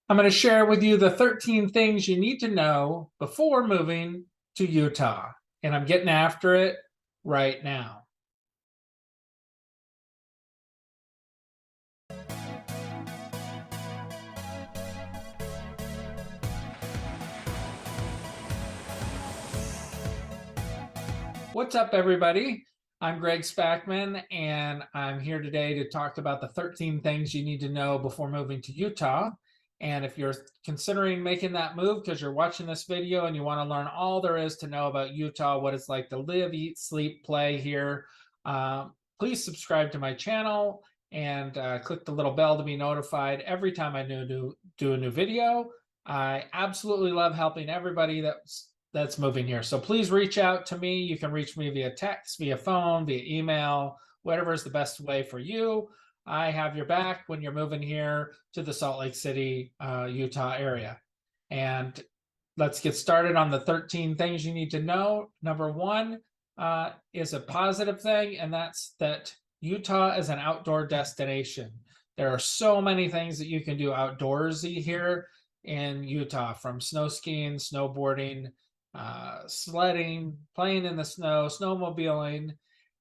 I'm going to share with you the 13 things you need to know before moving to Utah. And I'm getting after it right now. What's up, everybody? I'm Greg Spackman, and I'm here today to talk about the 13 things you need to know before moving to Utah. And if you're considering making that move because you're watching this video and you want to learn all there is to know about Utah, what it's like to live, eat, sleep, play here, please subscribe to my channel and click the little bell to be notified every time I do a new video. I absolutely love helping everybody that's moving here. So please reach out to me. You can reach me via text, via phone, via email, whatever is the best way for you. I have your back when you're moving here to the Salt Lake City, Utah area. And let's get started on the 13 things you need to know. Number one is a positive thing, and that's that Utah is an outdoor destination. There are so many things that you can do outdoorsy here in Utah, from snow skiing, snowboarding, sledding, playing in the snow, snowmobiling.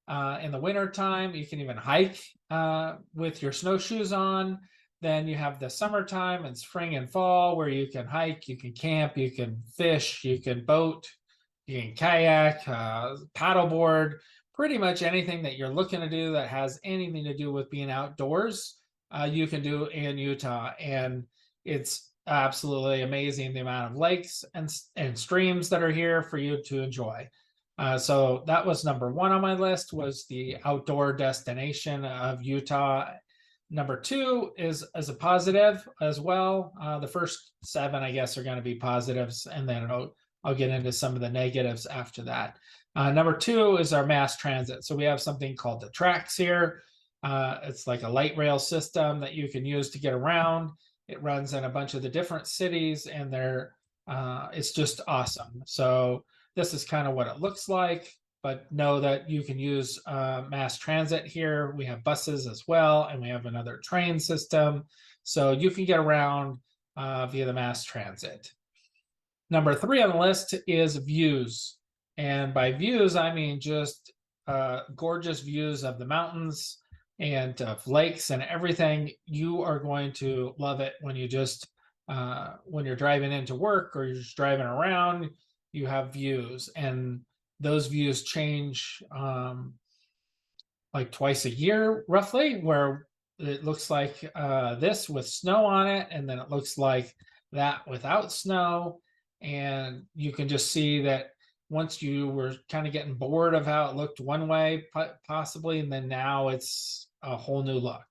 In the wintertime, you can even hike with your snowshoes on. Then you have the summertime and spring and fall where you can hike, you can camp, you can fish, you can boat, you can kayak, paddleboard, pretty much anything that you're looking to do that has anything to do with being outdoors, you can do in Utah. And it's absolutely amazing the amount of lakes and streams that are here for you to enjoy. So that was number one on my list, was the outdoor destination of Utah. Number two is a positive as well. The first seven, I guess, are going to be positives, and then I'll get into some of the negatives after that. Number two is our mass transit. So we have something called the tracks here. It's like a light rail system that you can use to get around. It runs in a bunch of the different cities, and it's just awesome. So this is kind of what it looks like, but know that you can use mass transit here. We have buses as well, and we have another train system. So you can get around via the mass transit. Number three on the list is views. And by views, I mean just gorgeous views of the mountains and of lakes and everything. You are going to love it when when you're driving into work or you're just driving around, you have views, and those views change like twice a year, roughly, where it looks like this with snow on it, and then it looks like that without snow. And you can just see that once you were kind of getting bored of how it looked one way, possibly, and then now it's a whole new look.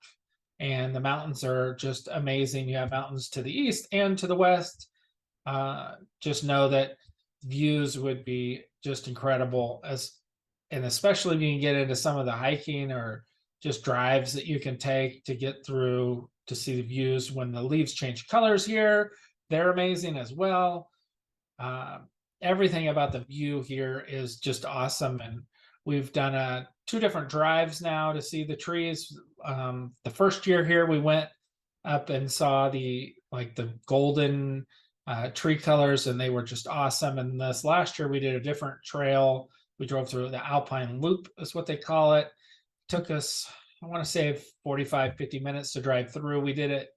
And the mountains are just amazing. You have mountains to the east and to the west. Just know that views would be just incredible, and especially if you can get into some of the hiking or just drives that you can take to get through to see the views when the leaves change colors here. They're amazing as well. Everything about the view here is just awesome, and we've done two different drives now to see the trees. The first year here, we went up and saw the golden tree colors, and they were just awesome. And this last year, we did a different trail. We drove through the Alpine Loop, is what they call it. Took us, I want to say, 45, 50 minutes to drive through. We did it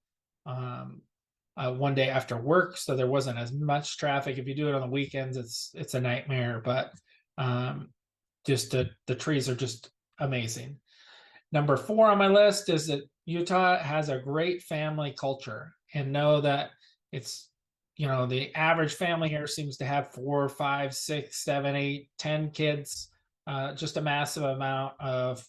one day after work, so there wasn't as much traffic. If you do it on the weekends, it's a nightmare. But just the trees are just amazing. Number four on my list is that Utah has a great family culture, and know that it's, the average family here seems to have 4, 5, 6, 7, 8, 10 kids. Just a massive amount of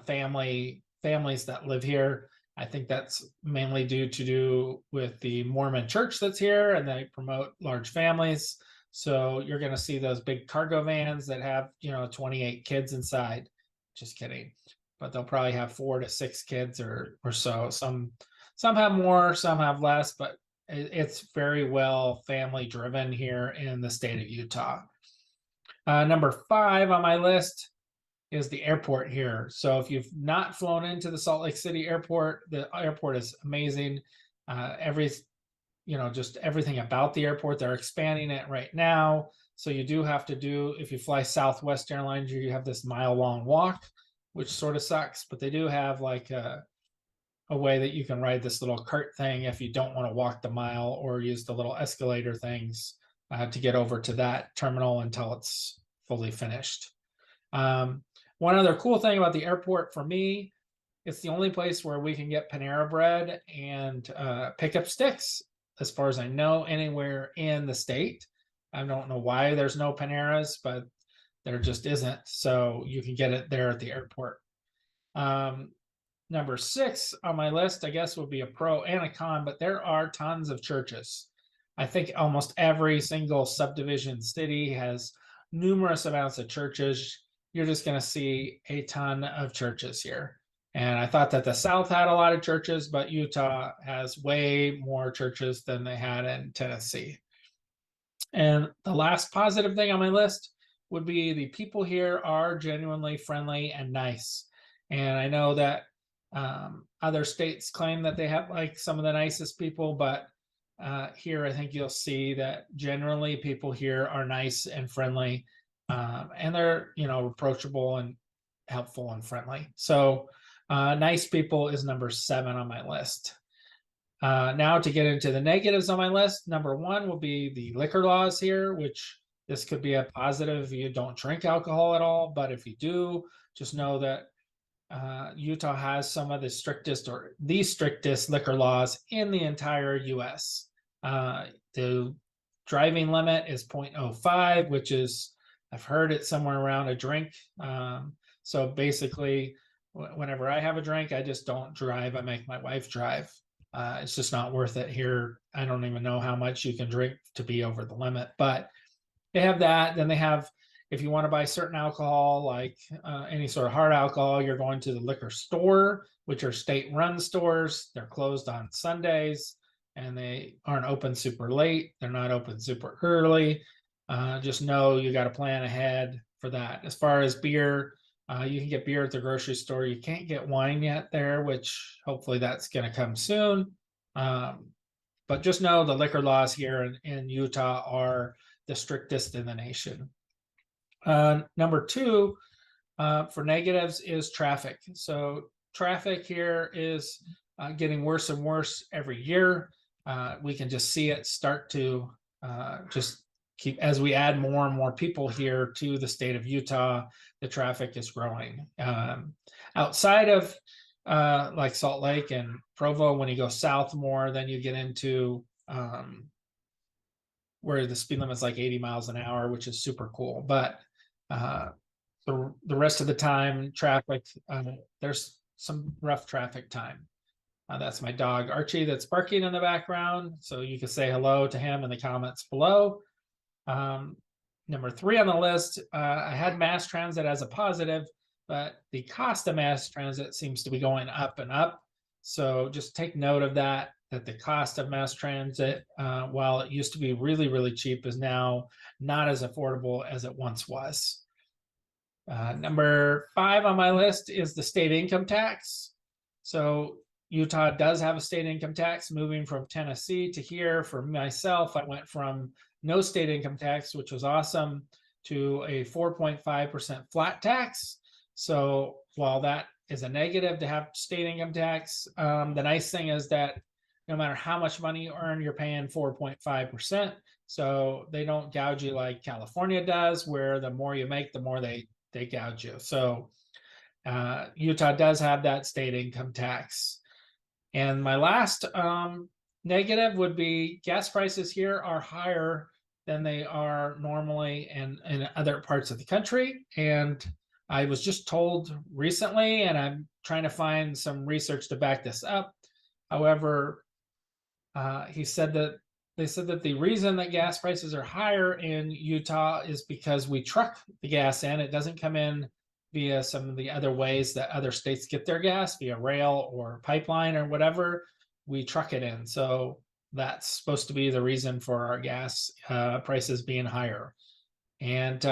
families that live here. I think that's mainly due with the Mormon church that's here, and they promote large families. So you're going to see those big cargo vans that have 28 kids inside. Just kidding, but they'll probably have 4 to 6 kids or so. Some have more, some have less, but it's very well family driven here in the state of Utah. Number 5 on my list is the airport here. So if you've not flown into the Salt Lake City airport, the airport is amazing. just everything about the airport. They're expanding it right now. So you do have to do, if you fly Southwest Airlines, you have this mile-long walk, which sort of sucks. But they do have like a way that you can ride this little cart thing if you don't want to walk the mile, or use the little escalator things to get over to that terminal until it's fully finished. One other cool thing about the airport for me, it's the only place where we can get Panera bread and pickup sticks, as far as I know, anywhere in the state. I don't know why there's no Paneras, but there just isn't. So you can get it there at the airport. Um, Number 6 on my list, I guess, would be a pro and a con, but there are tons of churches. I think almost every single subdivision city has numerous amounts of churches. You're just going to see a ton of churches here. And I thought that the South had a lot of churches, but Utah has way more churches than they had in Tennessee. And the last positive thing on my list would be the people here are genuinely friendly and nice. And I know that other states claim that they have like some of the nicest people, but here I think you'll see that generally people here are nice and friendly, and they're approachable and helpful and friendly. So nice people is number 7 on my list. Now to get into the negatives on my list, number 1 will be the liquor laws here, which this could be a positive if you don't drink alcohol at all, but if you do, just know that Utah has some of the strictest or the strictest liquor laws in the entire US. The driving limit is 0.05, which is, I've heard it's somewhere around a drink. So basically, whenever I have a drink, I just don't drive. I make my wife drive. It's just not worth it here. I don't even know how much you can drink to be over the limit, but they have that. Then they have, if you want to buy certain alcohol, like any sort of hard alcohol, you're going to the liquor store, which are state-run stores. They're closed on Sundays, and they aren't open super late. They're not open super early. Just know you got to plan ahead for that. As far as beer, you can get beer at the grocery store. You can't get wine yet there, which hopefully that's going to come soon. But just know the liquor laws here in Utah are the strictest in the nation. Number 2 for negatives is traffic. So traffic here is getting worse and worse every year. We can just see it start to just keep, as we add more and more people here to the state of Utah, the traffic is growing. Outside of like Salt Lake and Provo, when you go south more, then you get into where the speed limit is like 80 miles an hour, which is super cool. But the rest of the time, traffic, there's some rough traffic time. That's my dog Archie that's barking in the background, so you can say hello to him in the comments below. Number 3 on the list, I had mass transit as a positive, but the cost of mass transit seems to be going up and up. So just take note of that the cost of mass transit, while it used to be really, really cheap, is now not as affordable as it once was. Number 5 on my list is the state income tax. So Utah does have a state income tax. Moving from Tennessee to here, for myself, I went from no state income tax, which was awesome, to a 4.5% flat tax. So while that is a negative to have state income tax, the nice thing is that no matter how much money you earn, you're paying 4.5%. So they don't gouge you like California does, where the more you make, the more they gouge you. So Utah does have that state income tax. And my last negative would be gas prices here are higher than they are normally in other parts of the country. And I was just told recently, and I'm trying to find some research to back this up. However, they said that the reason that gas prices are higher in Utah is because we truck the gas in. It doesn't come in via some of the other ways that other states get their gas, via rail or pipeline or whatever. We truck it in. So that's supposed to be the reason for our gas prices being higher. And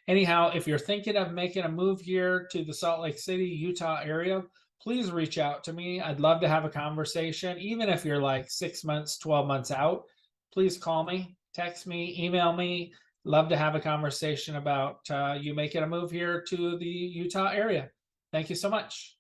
anyhow, if you're thinking of making a move here to the Salt Lake City, Utah area, please reach out to me. I'd love to have a conversation, even if you're like 6 months, 12 months out. Please call me, text me, email me. Love to have a conversation about you making a move here to the Utah area. Thank you so much.